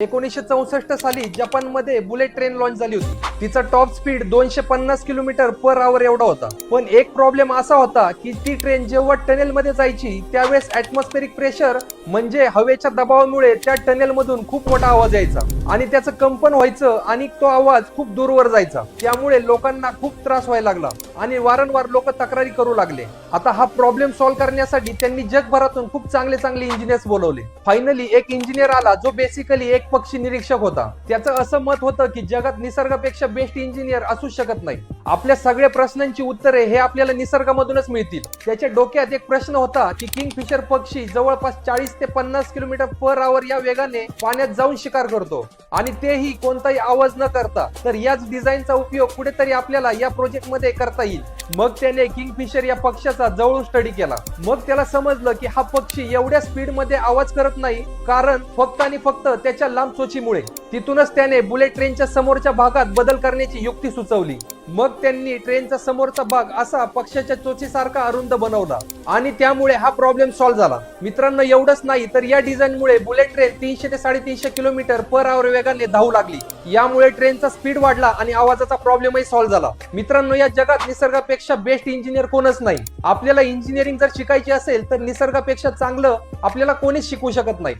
1964 साली जपानमध्ये bullet train launch झाली होती. तिचा top speed 250 kilometre per hour एवढा होता. पण एक प्रॉब्लेम असा होता की ती ट्रेन जेव्हा टनेल मध्ये जायची त्यावेळेस ऍटमॉस्फेरिक प्रेशर म्हणजे हवेच्या दबावामुळे त्या टनेल मधून खूप मोठा आवाज यायचा आणि त्याचं कंपन व्हायचं आणि तो आवाज खूप दूरवर जायचा. त्यामुळे लोकांना खूप त्रास व्हायला लागला आणि वारंवार लोक तक्रारी करू लागले. आता हा प्रॉब्लेम सॉल्व्ह करण्यासाठी त्यांनी जगभरातून खूप चांगले इंजिनियर्स बोलवले. फायनली एक इंजिनियर आला जो बेसिकली एक पक्षी निरीक्षक होता. त्याचं असं मत होतं की जगात निसर्गापेक्षा बेस्ट इंजिनियर असू शकत नाही. आपल्या सगळ्या प्रश्नांची उत्तरे हे आपल्याला निसर्गामधूनच मिळतील. त्याच्या डोक्यात एक प्रश्न होता की किंगफिशर पक्षी जवळपास 40 ते 50 किलोमीटर पर आवर या वेगाने पाण्यात जाऊन शिकार करतो आणि तेही कोणताही आवाज न करता. तर याच डिझाईनचा उपयोग कुठेतरी आपल्याला या प्रोजेक्ट मध्ये करता येईल. मग त्याने किंगफिशर या पक्षाचा जवळून स्टडी केला. मग त्याला समजलं की हा पक्षी एवढ्या स्पीड मध्ये आवाज करत नाही कारण फक्त आणि फक्त त्याच्या लांब चोचीमुळे. तिथूनच त्याने बुलेट ट्रेनच्या समोरच्या भागात बदल करण्याची युक्ती सुचवली. मग त्यांनी ट्रेनचा समोरचा भाग असा पक्षाच्या चोचीसारखा अरुंद बनवला आणि त्यामुळे हा प्रॉब्लेम सॉल्व्ह झाला. मित्रांनो, एवढंच नाही तर या डिझाईनमुळे बुलेट ट्रेन 300 ते 350 किलोमीटर पर आवर वेगाने धावू लागली. यामुळे ट्रेनचा स्पीड वाढला आणि आवाजाचा प्रॉब्लेमही सॉल्व्ह झाला. मित्रांनो, या जगात निसर्गापेक्षा बेस्ट इंजिनियर कोणच नाही. आपल्याला इंजिनिअरिंग जर शिकायची असेल तर निसर्गापेक्षा चांगलं आपल्याला कोणीच शिकवू शकत नाही.